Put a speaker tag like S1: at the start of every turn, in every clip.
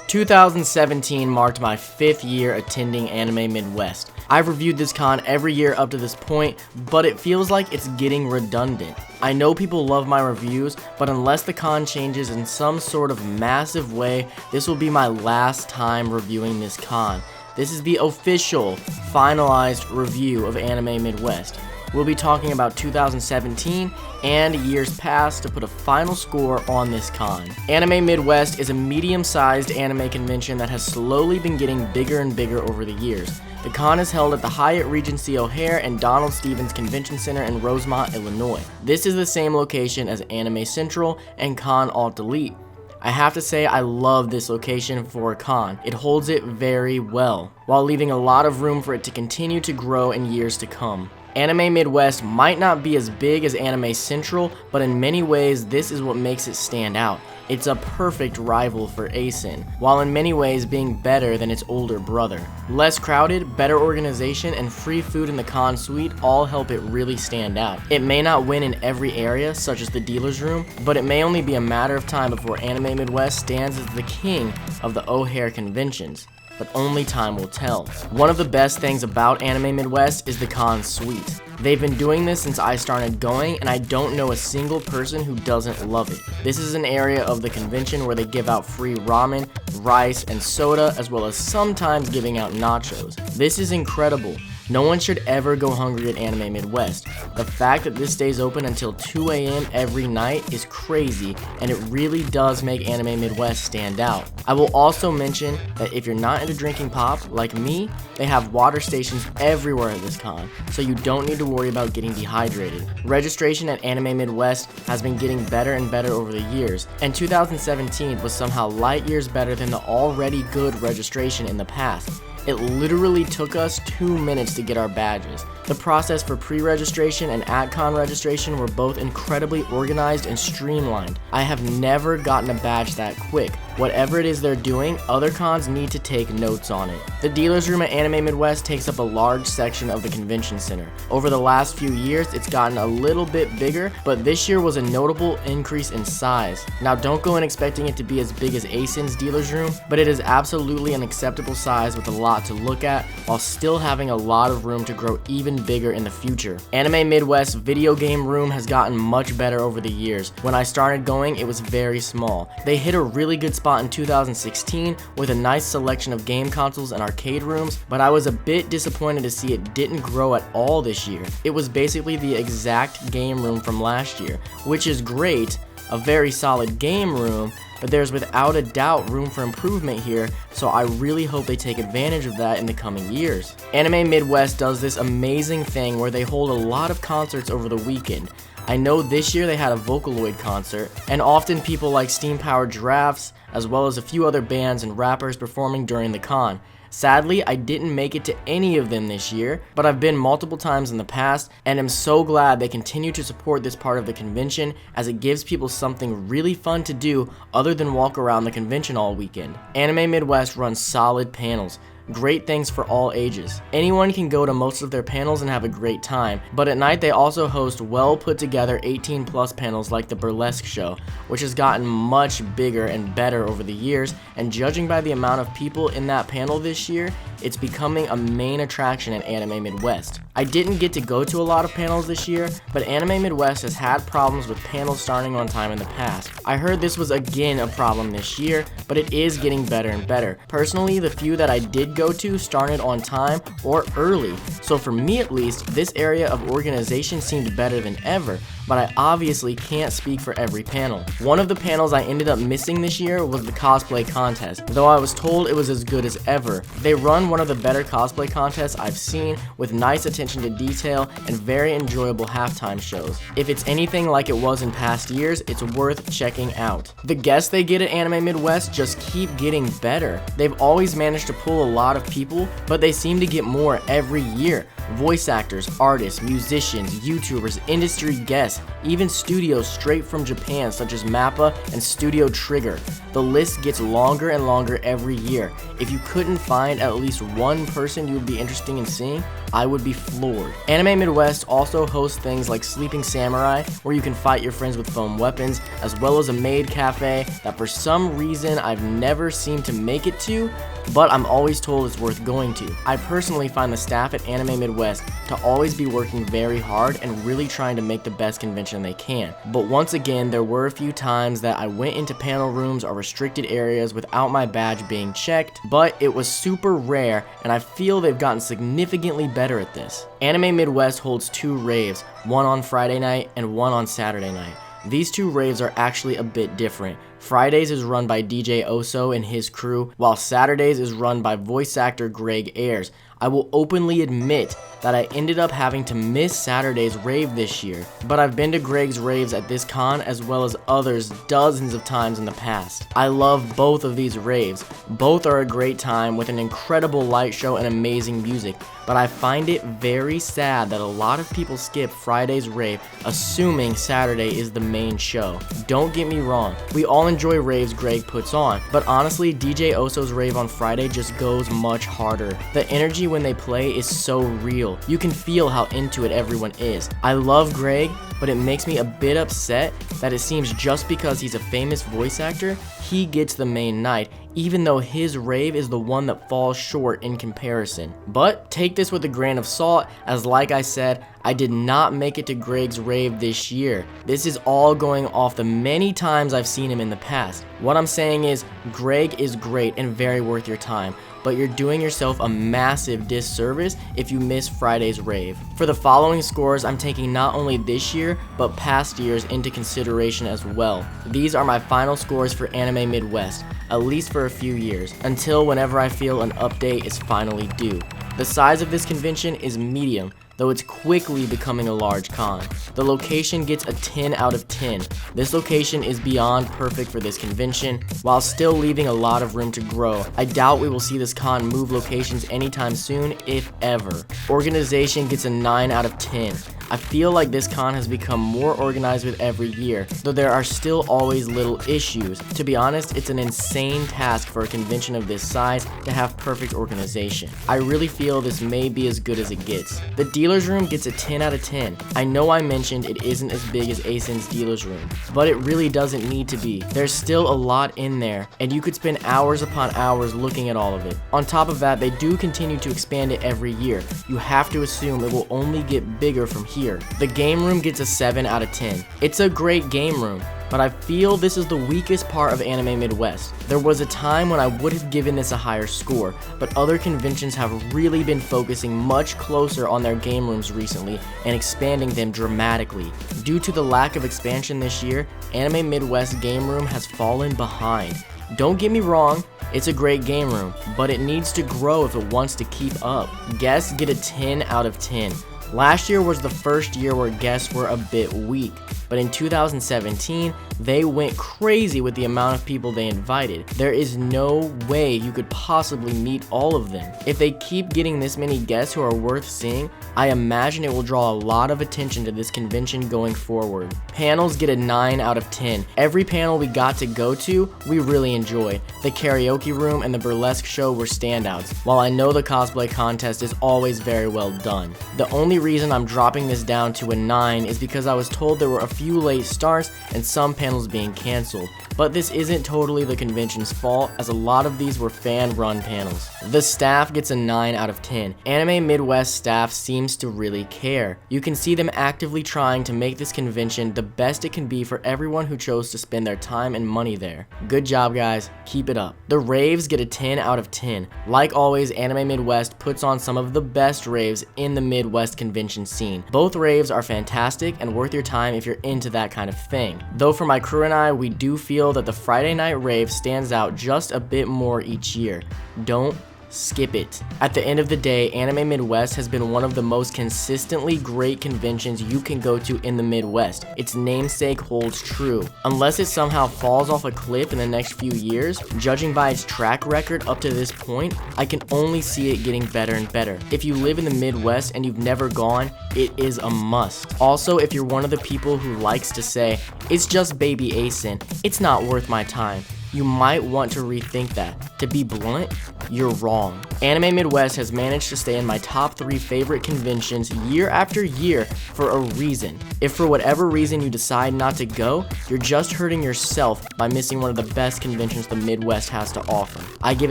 S1: 2017 marked my 5th year attending Anime Midwest. I've reviewed this con every year up to this point, but it feels like it's getting redundant. I know people love my reviews, but unless the con changes in some sort of massive way, this will be my last time reviewing this con. This is the official, finalized review of Anime Midwest. We'll be talking about 2017 and years past to put a final score on this con. Anime Midwest is a medium-sized anime convention that has slowly been getting bigger and bigger over the years. The con is held at the Hyatt Regency O'Hare and Donald Stevens Convention Center in Rosemont, Illinois. This is the same location as Anime Central and Con Alt Elite. I have to say I love this location for a con. It holds it very well, while leaving a lot of room for it to continue to grow in years to come. Anime Midwest might not be as big as Anime Central, but in many ways this is what makes it stand out. It's a perfect rival for ASIN, while in many ways being better than its older brother. Less crowded, better organization, and free food in the con suite all help it really stand out. It may not win in every area, such as the dealer's room, but it may only be a matter of time before Anime Midwest stands as the king of the O'Hare conventions. But only time will tell. One of the best things about Anime Midwest is the con suite. They've been doing this since I started going, and I don't know a single person who doesn't love it. This is an area of the convention where they give out free ramen, rice, and soda, as well as sometimes giving out nachos. This is incredible. No one should ever go hungry at Anime Midwest. The fact that this stays open until 2 a.m. every night is crazy, and it really does make Anime Midwest stand out. I will also mention that if you're not into drinking pop, like me, they have water stations everywhere at this con, so you don't need to worry about getting dehydrated. Registration at Anime Midwest has been getting better and better over the years, and 2017 was somehow light years better than the already good registration in the past. It literally took us 2 minutes to get our badges. The process for pre-registration and at-con registration were both incredibly organized and streamlined. I have never gotten a badge that quick. Whatever it is they're doing, other cons need to take notes on it. The dealer's room at Anime Midwest takes up a large section of the convention center. Over the last few years, it's gotten a little bit bigger, but this year was a notable increase in size. Now don't go in expecting it to be as big as ASIN's dealer's room, but it is absolutely an acceptable size with a lot to look at while still having a lot of room to grow even bigger in the future. Anime Midwest's video game room has gotten much better over the years. When I started going, it was very small. They hit a really good spot in 2016 with a nice selection of game consoles and arcade rooms, but I was a bit disappointed to see it didn't grow at all this year. It was basically the exact game room from last year, which is great, a very solid game room, but there's without a doubt room for improvement here, so I really hope they take advantage of that in the coming years. Anime Midwest does this amazing thing where they hold a lot of concerts over the weekend. I know this year they had a Vocaloid concert, and often people like Steam Powered Giraffes, as well as a few other bands and rappers performing during the con. Sadly, I didn't make it to any of them this year, but I've been multiple times in the past, and am so glad they continue to support this part of the convention, as it gives people something really fun to do other than walk around the convention all weekend. Anime Midwest runs solid panels. Great things for all ages. Anyone can go to most of their panels and have a great time, but at night they also host well put together 18+ panels like the Burlesque Show, which has gotten much bigger and better over the years, and judging by the amount of people in that panel this year, it's becoming a main attraction at Anime Midwest. I didn't get to go to a lot of panels this year, but Anime Midwest has had problems with panels starting on time in the past. I heard this was again a problem this year, but it is getting better and better. Personally, the few that I did go to started on time or early, so for me at least, this area of organization seemed better than ever, but I obviously can't speak for every panel. One of the panels I ended up missing this year was the cosplay contest, though I was told it was as good as ever. They run one of the better cosplay contests I've seen, with nice attention to detail and very enjoyable halftime shows. If it's anything like it was in past years, it's worth checking out. The guests they get at Anime Midwest just keep getting better. They've always managed to pull a lot of people, but they seem to get more every year. Voice actors, artists, musicians, YouTubers, industry guests, artists, even studios straight from Japan such as MAPPA and Studio Trigger. The list gets longer and longer every year. If you couldn't find at least one person you would be interested in seeing, I would be floored. Anime Midwest also hosts things like Sleeping Samurai, where you can fight your friends with foam weapons, as well as a maid cafe that for some reason I've never seemed to make it to, but I'm always told it's worth going to. I personally find the staff at Anime Midwest to always be working very hard and really trying to make the best convention they can. But once again, there were a few times that I went into panel rooms or restricted areas without my badge being checked, but it was super rare, and I feel they've gotten significantly better at this. Anime Midwest holds 2 raves, one on Friday night and one on Saturday night. These 2 raves are actually a bit different. Fridays is run by DJ Oso and his crew, while Saturdays is run by voice actor Greg Ayres. I will openly admit that I ended up having to miss Saturday's rave this year, but I've been to Greg's raves at this con as well as others dozens of times in the past. I love both of these raves. Both are a great time with an incredible light show and amazing music, but I find it very sad that a lot of people skip Friday's rave assuming Saturday is the main show. Don't get me wrong, we all enjoy raves Greg puts on, but honestly DJ Oso's rave on Friday just goes much harder. The energy when they play is so real. You can feel how into it everyone is. I love Greg, but it makes me a bit upset that it seems just because he's a famous voice actor, he gets the main night, even though his rave is the one that falls short in comparison. But take this with a grain of salt, as like I said, I did not make it to Greg's rave this year. This is all going off the many times I've seen him in the past. What I'm saying is, Greg is great and very worth your time, but you're doing yourself a massive disservice if you miss Friday's rave. For the following scores, I'm taking not only this year, but past years into consideration as well. These are my final scores for Anime Midwest, at least for a few years, until whenever I feel an update is finally due. The size of this convention is medium, though it's quickly becoming a large con. The location gets a 10 out of 10. This location is beyond perfect for this convention, while still leaving a lot of room to grow. I doubt we will see this con move locations anytime soon, if ever. Organization gets a 9 out of 10. I feel like this con has become more organized with every year, though there are still always little issues. To be honest, it's an insane task for a convention of this size to have perfect organization. I really feel this may be as good as it gets. The dealer's room gets a 10 out of 10. I know I mentioned it isn't as big as ASIN's dealer's room, but it really doesn't need to be. There's still a lot in there, and you could spend hours upon hours looking at all of it. On top of that, they do continue to expand it every year. You have to assume it will only get bigger from here. The game room gets a 7 out of 10. It's a great game room, but I feel this is the weakest part of Anime Midwest. There was a time when I would have given this a higher score, but other conventions have really been focusing much closer on their game rooms recently and expanding them dramatically. Due to the lack of expansion this year, Anime Midwest game room has fallen behind. Don't get me wrong, it's a great game room, but it needs to grow if it wants to keep up. Guests get a 10 out of 10. Last year was the first year where guests were a bit weak, but in 2017, they went crazy with the amount of people they invited. There is no way you could possibly meet all of them. If they keep getting this many guests who are worth seeing, I imagine it will draw a lot of attention to this convention going forward. Panels get a 9 out of 10. Every panel we got to go to, we really enjoyed. The karaoke room and the burlesque show were standouts, while I know the cosplay contest is always very well done. The only reason I'm dropping this down to a 9 is because I was told there were a few late starts and some panels being canceled. But this isn't totally the convention's fault, as a lot of these were fan-run panels. The staff gets a 9 out of 10. Anime Midwest staff seems to really care. You can see them actively trying to make this convention the best it can be for everyone who chose to spend their time and money there. Good job guys, keep it up. The raves get a 10 out of 10. Like always, Anime Midwest puts on some of the best raves in the Midwest convention scene. Both raves are fantastic and worth your time if you're into that kind of thing. Though for my crew and I, we do feel that the Friday night rave stands out just a bit more each year. Don't skip it. At the end of the day, Anime Midwest has been one of the most consistently great conventions you can go to in the Midwest. Its namesake holds true. Unless it somehow falls off a cliff in the next few years, judging by its track record up to this point, I can only see it getting better and better. If you live in the Midwest and you've never gone, it is a must. Also, if you're one of the people who likes to say, it's just Baby ASIN, it's not worth my time, you might want to rethink that. To be blunt, you're wrong. Anime Midwest has managed to stay in my top 3 favorite conventions year after year for a reason. If for whatever reason you decide not to go, you're just hurting yourself by missing one of the best conventions the Midwest has to offer. I give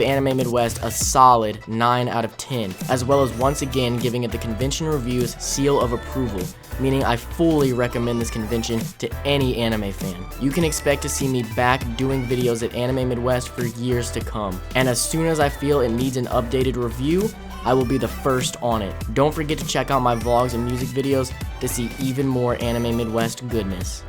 S1: Anime Midwest a solid 9 out of 10, as well as once again giving it the Convention Review's seal of approval, meaning I fully recommend this convention to any anime fan. You can expect to see me back doing videos at Anime Midwest for years to come, and as soon as I feel it needs an updated review, I will be the first on it. Don't forget to check out my vlogs and music videos to see even more Anime Midwest goodness.